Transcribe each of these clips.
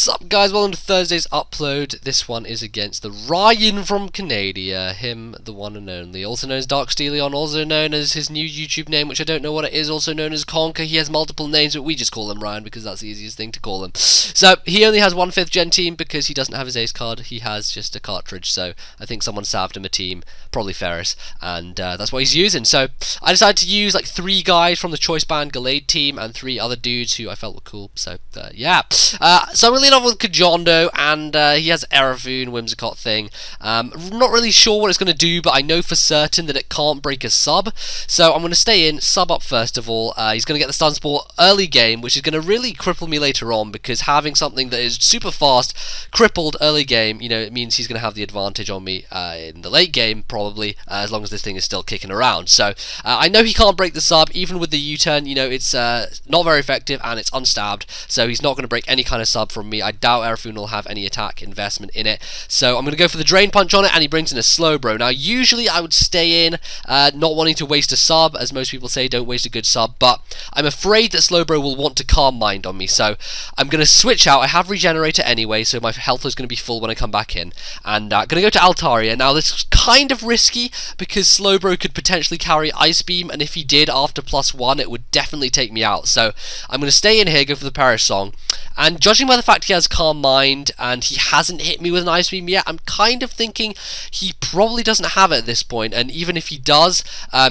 What's up, guys? Welcome to Thursday's upload. This one is against the Ryan from Canada, him, the one and only, also known as Dark Steelion, also known as his new YouTube name, which I don't know what it is, also known as KonQr. He has multiple names, but we just call him Ryan because that's the easiest thing to call him. So, he only has one 5th gen team because he doesn't have his ace card. He has just a cartridge, so I think someone saved him a team, probably Ferris, and that's what he's using. So, I decided to use like 3 guys from the Choice Band Gallade team and 3 other dudes who I felt were cool, so yeah. So I'm going to lead off with Kajondo, and he has Erafoon, Whimsicott thing. Not really sure what it's going to do, but I know for certain that it can't break a sub. So I'm going to stay in, sub up first of all. He's going to get the stun spore early game, which is going to really cripple me later on, because having something that is super fast, crippled early game, you know, it means he's going to have the advantage on me in the late game, probably, as long as this thing is still kicking around. So I know he can't break the sub, even with the U-turn, you know, it's not very effective, and it's unstabbed, so he's not going to break any kind of sub from me. I doubt Erafoon will have any attack investment in it, so I'm going to go for the Drain Punch on it, and he brings in a Slowbro. Now, usually I would stay in, not wanting to waste a sub, as most people say, don't waste a good sub, but I'm afraid that Slowbro will want to Calm Mind on me, so I'm going to switch out. I have Regenerator anyway, so my health is going to be full when I come back in, and going to go to Altaria. Now, this is kind of risky, because Slowbro could potentially carry Ice Beam, and if he did after +1, it would definitely take me out, so I'm going to stay in here, go for the Perish Song, and judging by the fact he has Calm Mind and he hasn't hit me with an Ice Beam yet, I'm kind of thinking he probably doesn't have it at this point, and even if he does,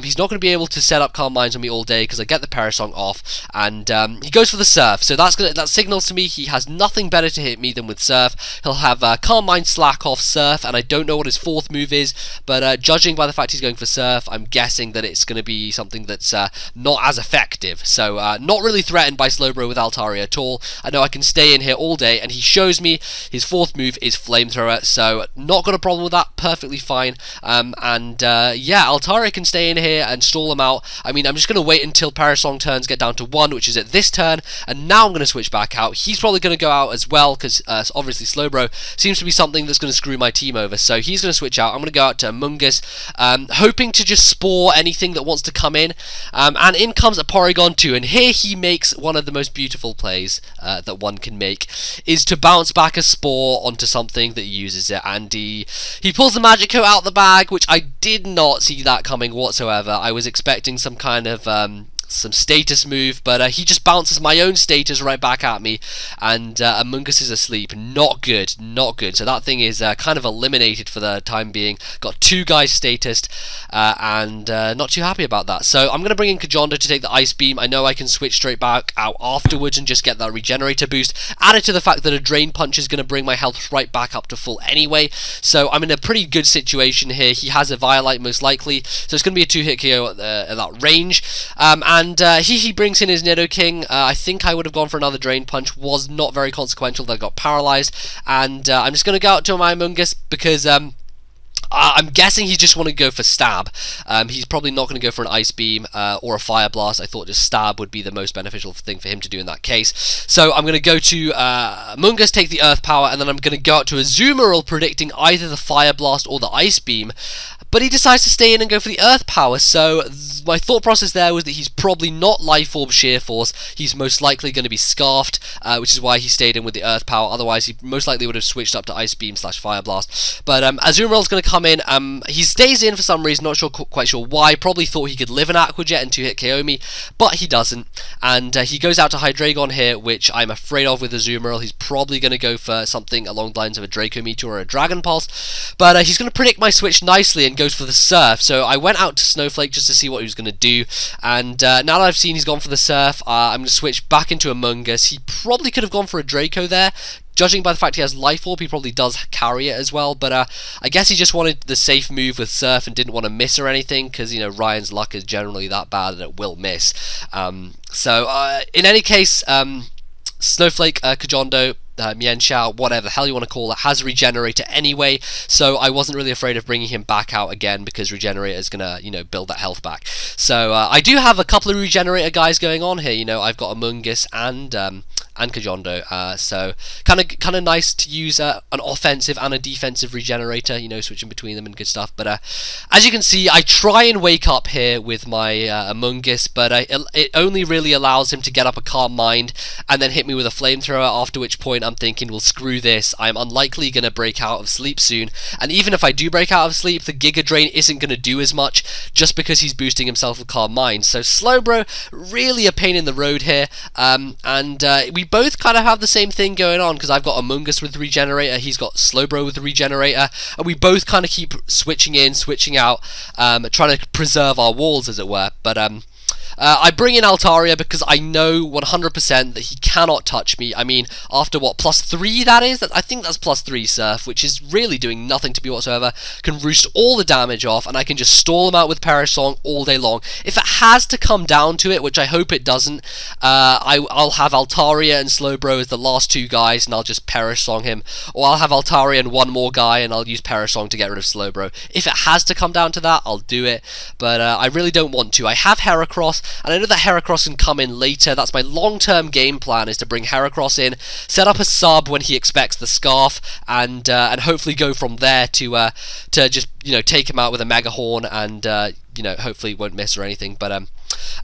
he's not going to be able to set up Calm Minds on me all day because I get the Perish Song off, and he goes for the Surf, so that signals to me he has nothing better to hit me than with Surf. He'll have Calm Mind, Slack Off, Surf, and I don't know what his 4th move is, but judging by the fact he's going for Surf, I'm guessing that it's going to be something that's not as effective, so not really threatened by Slowbro with Altaria at all. I know I can stay in here all day, and he shows me his 4th move is Flamethrower, so not got a problem with that, perfectly fine. Yeah, Altaria can stay in here and stall him out. I mean, I'm just going to wait until Perish Song turns get down to 1, which is at this turn, and now I'm going to switch back out. He's probably going to go out as well, because obviously Slowbro seems to be something that's going to screw my team over, so he's going to switch out. I'm going to go out to Amoonguss, hoping to just spore anything that wants to come in, and in comes a Porygon 2, and here he makes one of the most beautiful plays that one can make, is to bounce back a spore onto something that uses it, and he pulls the Magic Coat out the bag, which I did not see that coming whatsoever. I was expecting some kind of some status move, but he just bounces my own status right back at me, and Amoonguss is asleep. Not good, not good. So that thing is kind of eliminated for the time being. Got 2 guys statused, and not too happy about that. So I'm going to bring in Kajondo to take the Ice Beam. I know I can switch straight back out afterwards and just get that Regenerator boost, added to the fact that a Drain Punch is going to bring my health right back up to full anyway, so I'm in a pretty good situation here. He has a Violite most likely, so it's going to be a 2-hit KO at that range, and he brings in his Nidoking. I think I would have gone for another Drain Punch, was not very consequential that I got paralyzed, and I'm just going to go out to my Amoonguss because I'm guessing he just want to go for Stab. He's probably not going to go for an Ice Beam or a Fire Blast. I thought just Stab would be the most beneficial thing for him to do in that case. So I'm going to go to Amoonguss, take the Earth Power, and then I'm going to go out to Azumarill, predicting either the Fire Blast or the Ice Beam. But he decides to stay in and go for the Earth Power, so my thought process there was that he's probably not Life Orb Sheer Force. He's most likely going to be Scarfed, which is why he stayed in with the Earth Power. Otherwise, he most likely would have switched up to Ice Beam / Fire Blast. But Azumarill's going to come in. He stays in for some reason, not quite sure why. Probably thought he could live an Aqua Jet and 2-hit KO me, but he doesn't. And he goes out to Hydreigon here, which I'm afraid of with Azumarill. He's probably going to go for something along the lines of a Draco Meteor or a Dragon Pulse. But he's going to predict my switch nicely and goes for the Surf. So I went out to Snowflake just to see what he was going to do, and now that I've seen he's gone for the Surf, I'm going to switch back into Amoonguss. He probably could have gone for a Draco there. Judging by the fact he has Life Orb, he probably does carry it as well, but I guess he just wanted the safe move with Surf and didn't want to miss or anything, because, you know, Ryan's luck is generally that bad that it will miss. In any case, Snowflake, Kajondo, Mienshao, whatever the hell you want to call it, has Regenerator anyway, so I wasn't really afraid of bringing him back out again, because Regenerator is going to, you know, build that health back. So I do have a couple of Regenerator guys going on here. You know, I've got Amoonguss and and Kajondo. So kind of nice to use an offensive and a defensive regenerator, you know, switching between them and good stuff. But as you can see, I try and wake up here with my Among Us, but it only really allows him to get up a Calm Mind and then hit me with a flamethrower, after which point I'm thinking, well, screw this, I'm unlikely going to break out of sleep soon, and even if I do break out of sleep, the Giga Drain isn't going to do as much, just because he's boosting himself with Calm Mind. So Slowbro, really a pain in the road here, and we both kind of have the same thing going on, because I've got Among Us with the Regenerator, he's got Slowbro with the Regenerator, and we both kind of keep switching in, switching out, trying to preserve our walls, as it were. But I bring in Altaria because I know 100% that he cannot touch me. I mean, after what, +3 that is? I think that's +3 Surf, which is really doing nothing to me whatsoever. Can roost all the damage off, and I can just stall him out with Perish Song all day long. If it has to come down to it, which I hope it doesn't, I'll have Altaria and Slowbro as the last two guys, and I'll just Perish Song him. Or I'll have Altaria and one more guy, and I'll use Perish Song to get rid of Slowbro. If it has to come down to that, I'll do it, but I really don't want to. I have Heracross, and I know that Heracross can come in later. That's my long-term game plan, is to bring Heracross in, set up a sub when he expects the Scarf, and hopefully go from there to just, you know, take him out with a Mega Horn, and you know, hopefully won't miss or anything. But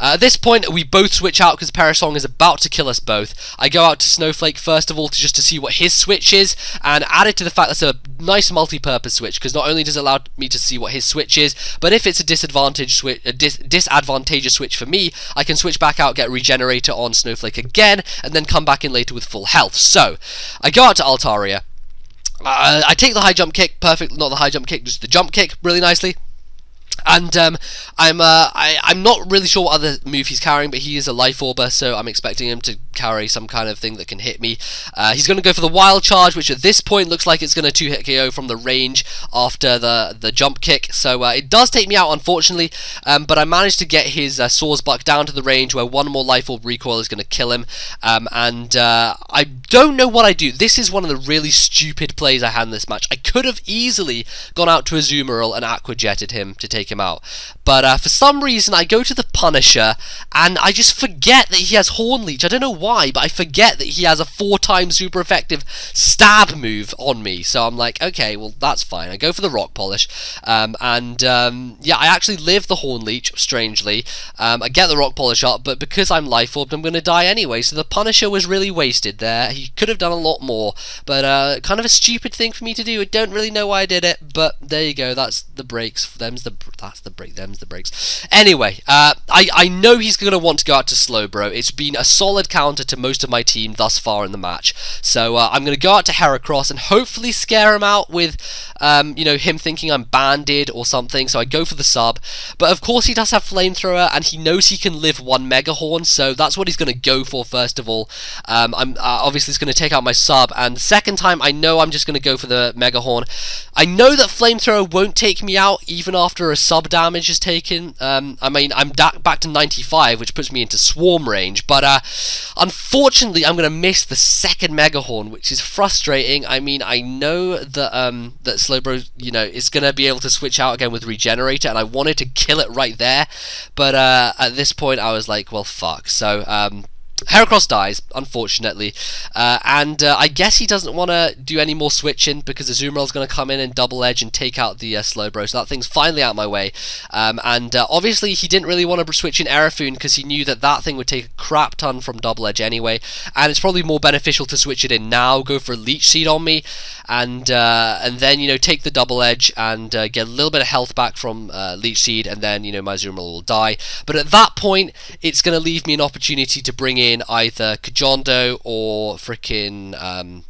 at this point, we both switch out because Perish Song is about to kill us both. I go out to Snowflake first of all just to see what his switch is, and add it to the fact that's a nice multi-purpose switch, because not only does it allow me to see what his switch is, but if it's a disadvantageous switch for me, I can switch back out, get Regenerator on Snowflake again, and then come back in later with full health. So I go out to Altaria. I take the high jump kick, perfect. Not the high jump kick, just the jump kick, really nicely. And I'm not really sure what other move he's carrying, but he is a Life Orber, so I'm expecting him to carry some kind of thing that can hit me. He's going to go for the Wild Charge, which at this point looks like it's going to 2-hit KO from the range after the jump kick, so it does take me out, unfortunately, but I managed to get his Sawsbuck down to the range where one more Life Orb recoil is going to kill him, and I don't know what I do. This is one of the really stupid plays I had in this match. I could have easily gone out to Azumarill and Aqua Jetted him to take him out, but for some reason I go to the Punisher and I just forget that he has Horn Leech. I don't know why, but I forget that he has a 4-time super effective stab move on me, so I'm like, okay, well that's fine. I go for the Rock Polish, yeah, I actually live the Horn Leech, strangely. I get the Rock Polish up, but because I'm Life Orbed, I'm going to die anyway, so the Punisher was really wasted there. He could have done a lot more, but kind of a stupid thing for me to do. I don't really know why I did it, but there you go, that's the breaks. Them's the breaks. Anyway, I know he's going to want to go out to Slowbro. It's been a solid counter to most of my team thus far in the match, so I'm going to go out to Heracross and hopefully scare him out with, you know, him thinking I'm banded or something, so I go for the sub, but of course he does have Flamethrower, and he knows he can live one Mega Horn, so that's what he's going to go for first of all. I'm obviously it's going to take out my sub, and the second time I know I'm just going to go for the Mega Horn. I know that Flamethrower won't take me out even after a sub damage is taken. I mean, I'm back to 95, which puts me into Swarm range, but unfortunately I'm going to miss the second Mega Horn, which is frustrating. I mean, I know that that Slowbro, you know, is going to be able to switch out again with Regenerator, and I wanted to kill it right there, but at this point I was like, well, fuck. So Heracross dies, unfortunately, and I guess he doesn't want to do any more switching because Azumarill's going to come in and double edge and take out the Slowbro, so that thing's finally out of my way, and obviously he didn't really want to switch in Aerofoon because he knew that that thing would take a crap ton from double edge anyway, and it's probably more beneficial to switch it in now, go for a Leech Seed on me, and then, you know, take the double edge and get a little bit of health back from Leech Seed, and then, you know, my Azumarill will die. But at that point, it's going to leave me an opportunity to bring in either Kajondo or frickin'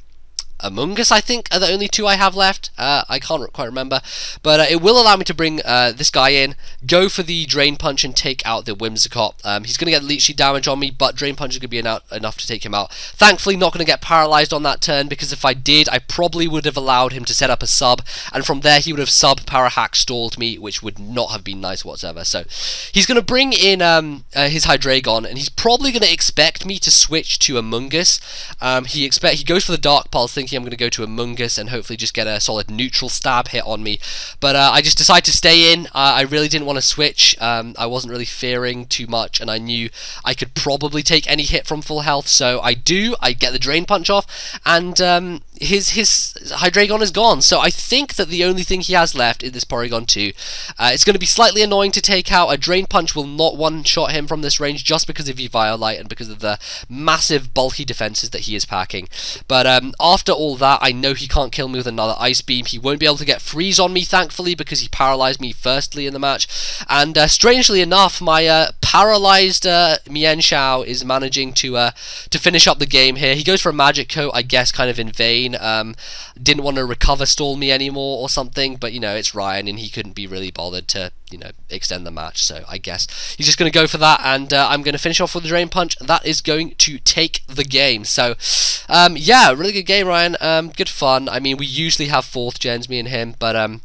Among Us, I think, are the only two I have left. I can't quite remember, but it will allow me to bring this guy in, go for the Drain Punch and take out the Whimsicott. He's going to get Leech Seed damage on me, but Drain Punch is going to be enough to take him out. Thankfully, not going to get paralyzed on that turn, because if I did, I probably would have allowed him to set up a sub, and from there he would have sub Power Hack stalled me, which would not have been nice whatsoever. So he's going to bring in his Hydreigon, and he's probably going to expect me to switch to Among Us. He goes for the Dark Pulse, thinking thinking I'm going to go to Among Us and hopefully just get a solid neutral stab hit on me. But I just decided to stay in. I really didn't want to switch. I wasn't really fearing too much, and I knew I could probably take any hit from full health. So I get the Drain Punch off, and his Hydreigon is gone. So I think that the only thing he has left is this Porygon 2. It's going to be slightly annoying to take out. A Drain Punch will not one-shot him from this range just because of Eviolite and because of the massive bulky defenses that he is packing. But after all that, I know he can't kill me with another Ice Beam. He won't be able to get Freeze on me, thankfully, because he paralyzed me firstly in the match. And strangely enough, my paralyzed Mienshao is managing to finish up the game here. He goes for a Magic Coat, I guess, kind of in vain. Didn't want to recover stall me anymore or something, but you know, it's Ryan and he couldn't be really bothered to, you know, extend the match, so I guess he's just going to go for that, and I'm going to finish off with the Drain Punch. That is going to take the game. So yeah, really good game, Ryan. Good fun. I mean, we usually have 4th gens, me and him, but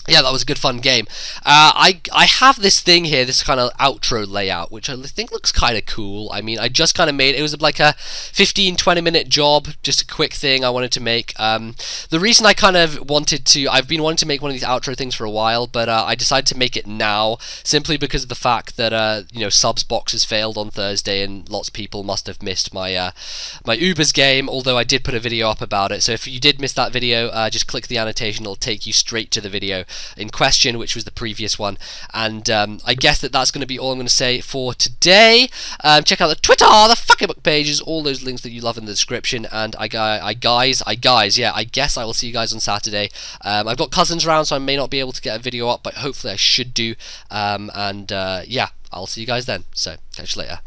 yeah, that was a good fun game. I have this thing here, this kind of outro layout, which I think looks kind of cool. I mean, I just kind of made it. It was like a 15-20 minute job, just a quick thing I wanted to make. The reason I kind of wanted to, I've been wanting to make one of these outro things for a while, but I decided to make it now, simply because of the fact that, you know, subs boxes failed on Thursday, and lots of people must have missed my my Ubers game, although I did put a video up about it. So if you did miss that video, just click the annotation, it'll take you straight to the video in question, which was the previous one. And I guess that's going to be all I'm going to say for today. Check out the Twitter, the fucking book pages, all those links that you love in the description. And guys, yeah, I guess I will see you guys on Saturday. I've got cousins around, so I may not be able to get a video up, but hopefully I should do. Yeah, I'll see you guys then. So catch you later.